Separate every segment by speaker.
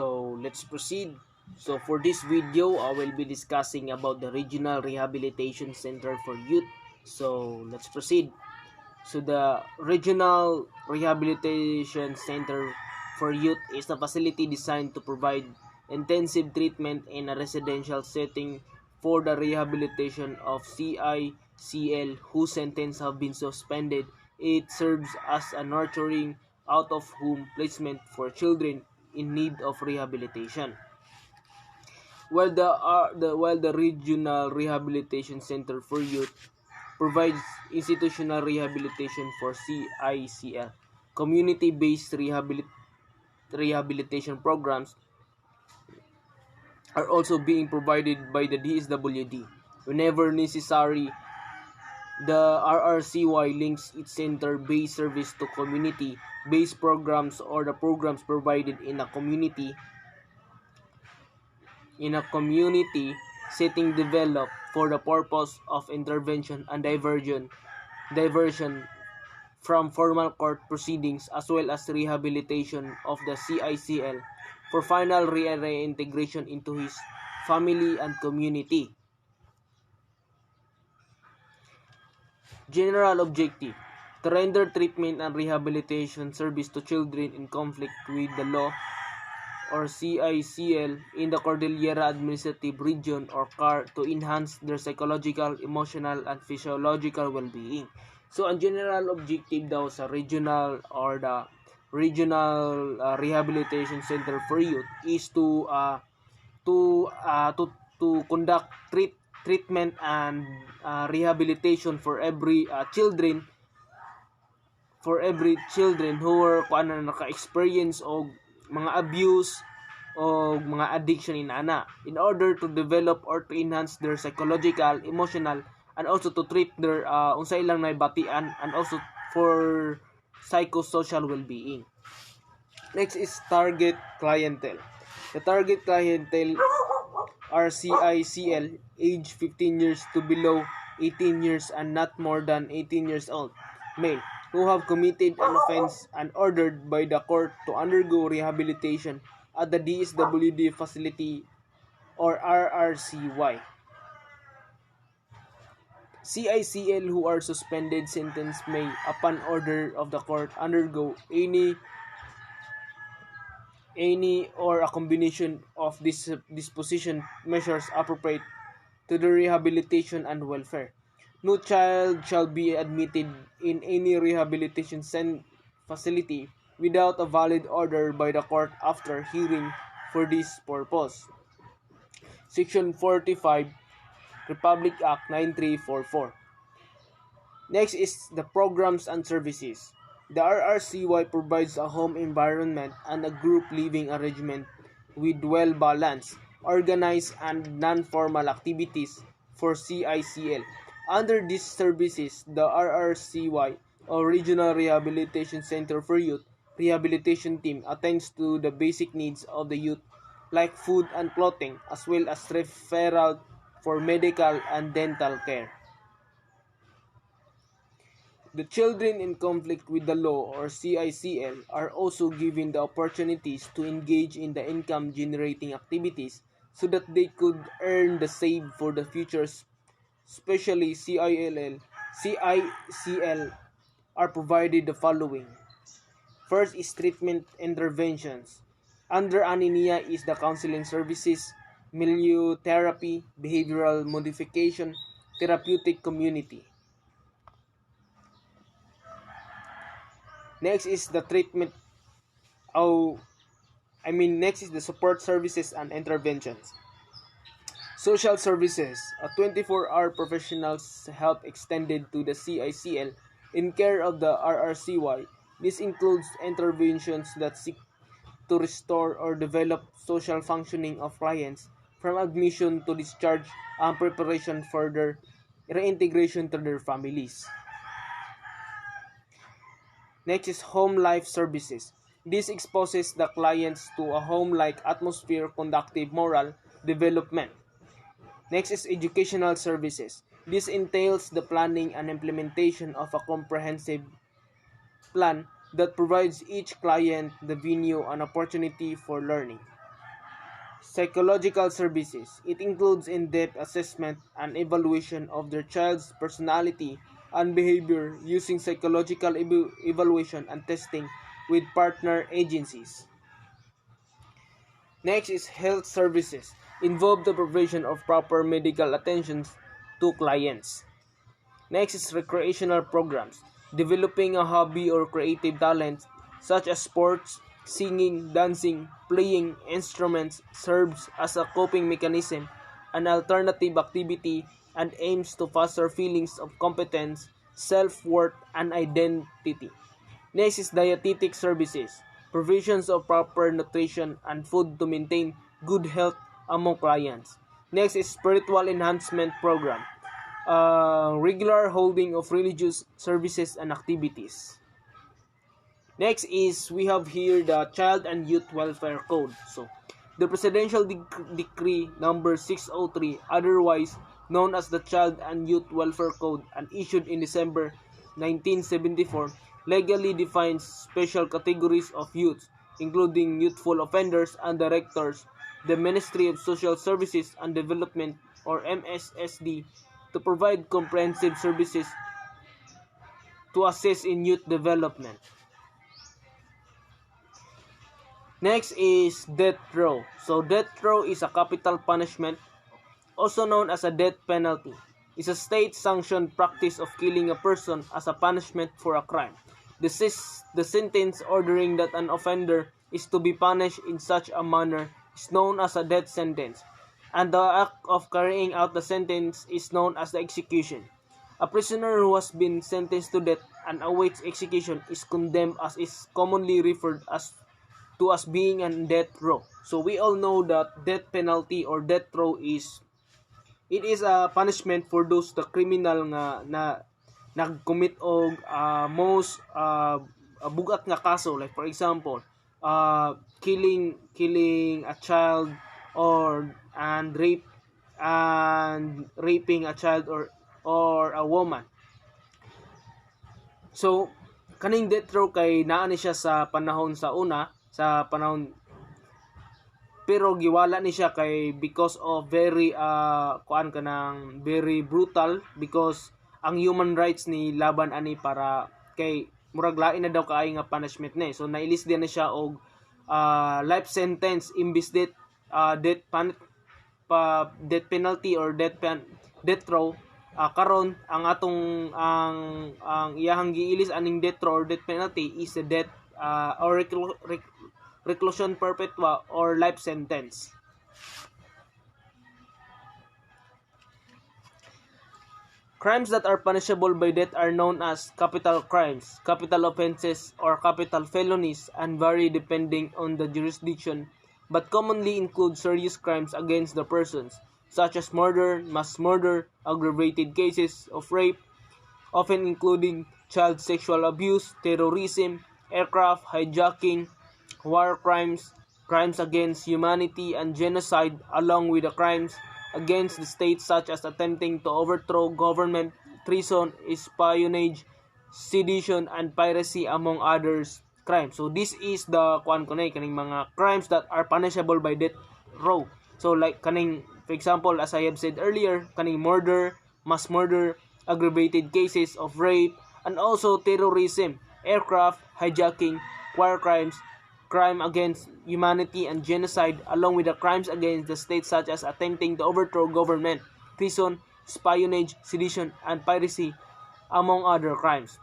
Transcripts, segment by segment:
Speaker 1: So let's proceed. So for this video, I will be discussing about the Regional Rehabilitation Center for Youth. So let's proceed. So the Regional Rehabilitation Center for Youth is a facility designed to provide intensive treatment in a residential setting for the rehabilitation of CICL whose sentence have been suspended. It serves as a nurturing out-of-home placement for children in need of rehabilitation. While the Regional Rehabilitation Center for Youth provides institutional rehabilitation for CICL, community-based rehabilitation programs are also being provided by the DSWD. Whenever necessary, the RRCY links its center-based service to community-based programs or the programs provided in a community setting developed for the purpose of intervention and diversion from formal court proceedings as well as rehabilitation of the CICL for final reintegration into his family and community. General objective: to render treatment and rehabilitation service to children in conflict with the law or CICL in the Cordillera Administrative Region or CAR to enhance their psychological, emotional, and physiological well-being. So, ang general objective daw sa Regional Rehabilitation Center for Youth is to conduct treatment and rehabilitation for every children who are naka-experience og mga abuse o mga addiction in order to develop or to enhance their psychological, emotional, and also to treat their unsay ilang naibatian and also for psychosocial well-being. Next is target clientele. The target clientele are CICL age 15 years to below 18 years and not more than 18 years old, male, who have committed an offense and ordered by the court to undergo rehabilitation at the DSWD facility or RRCY. CICL who are suspended sentence may, upon order of the court, undergo any or a combination of disposition measures appropriate to the rehabilitation and welfare. No child shall be admitted in any rehabilitation facility without a valid order by the court after hearing for this purpose. Section 45, Republic Act 9344. Next is the programs and services. The RRCY provides a home environment and a group living arrangement with well-balanced, organized, and non-formal activities for CICL. Under these services, the RRCY or Regional Rehabilitation Center for Youth Rehabilitation Team attends to the basic needs of the youth like food and clothing as well as referral for medical and dental care. The children in conflict with the law or CICL are also given the opportunities to engage in the income-generating activities so that they could earn the save for the futures. Especially CICL are provided the following. First is treatment interventions. Under ANINIA is the counseling services, milieu therapy, behavioral modification, therapeutic community. Next is the next is the support services and interventions. Social services, a 24-hour professional help extended to the CICL in care of the RRCY. This includes interventions that seek to restore or develop social functioning of clients from admission to discharge and preparation for their reintegration to their families. Next is home life services. This exposes the clients to a home-like atmosphere conducive moral development. Next is educational services. This entails the planning and implementation of a comprehensive plan that provides each client the venue and opportunity for learning. Psychological services. It includes in-depth assessment and evaluation of their child's personality and behavior using psychological evaluation and testing with partner agencies. Next is health services. Involve the provision of proper medical attention to clients. Next is recreational programs. Developing a hobby or creative talent such as sports, singing, dancing, playing instruments serves as a coping mechanism, an alternative activity, and aims to foster feelings of competence, self-worth, and identity. Next is dietetic services. Provisions of proper nutrition and food to maintain good health among clients. Next is spiritual enhancement program. Regular holding of religious services and activities. Next is we have here the Child and Youth Welfare Code. So, the Presidential Decree number 603, otherwise known as the Child and Youth Welfare Code and issued in December 1974, legally defines special categories of youths, including youthful offenders and directors, the Ministry of Social Services and Development or MSSD, to provide comprehensive services to assist in youth development. Next is death row. So death row is a capital punishment, also known as a death penalty. It's a state-sanctioned practice of killing a person as a punishment for a crime. The sentence ordering that an offender is to be punished in such a manner is known as a death sentence, and the act of carrying out the sentence is known as the execution. A prisoner who has been sentenced to death and awaits execution is condemned as is commonly referred to as being on death row. So we all know that death penalty or death row is a punishment for those the criminal na nag-commit og most bugat nga kaso, like for example killing a child and raping a child or a woman. So kaning death row kay naa ni siya sa panahon pero giwala ni siya kay because of very very brutal, because ang human rights ni laban ani para kay murag lain na daw kaay nga punishment ni. So nailis din na siya og life sentence imbis death penalty or death row. Karon ang iyahang giilis aning death row or death penalty is a death or reclusion perpetua or life sentence. Crimes that are punishable by death are known as capital crimes, capital offenses, or capital felonies, and vary depending on the jurisdiction, but commonly include serious crimes against the persons, such as murder, mass murder, aggravated cases of rape, often including child sexual abuse, terrorism, aircraft hijacking, war crimes, crimes against humanity, and genocide, along with the crimes against the state such as attempting to overthrow government, treason, espionage, sedition, and piracy, among others crimes. So this is the kaning mga crimes that are punishable by death row. So like kaning, for example, as I have said earlier, kaning murder, mass murder, aggravated cases of rape, and also terrorism, aircraft hijacking, war crimes, crime against humanity, and genocide, along with the crimes against the state such as attempting to overthrow government, treason, espionage, sedition, and piracy, among other crimes.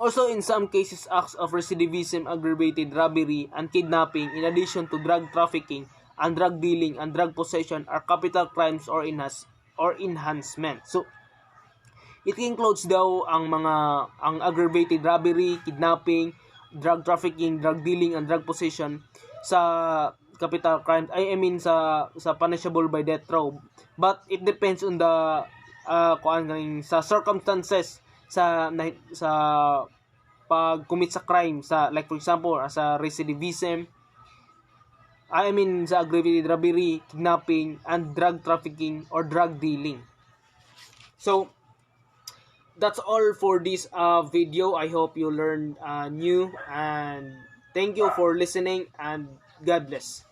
Speaker 1: Also, in some cases, acts of recidivism, aggravated robbery, and kidnapping, in addition to drug trafficking and drug dealing and drug possession, are capital crimes or enhancement. So, it includes daw ang aggravated robbery, kidnapping, drug trafficking, drug dealing, and drug possession sa capital crime. Sa punishable by death row. But it depends on the sa circumstances sa pag-commit sa crime, sa like for example sa recidivism, sa aggravated robbery, kidnapping, and drug trafficking or drug dealing. So that's all for this video. I hope you learned new, and thank you for listening, and God bless.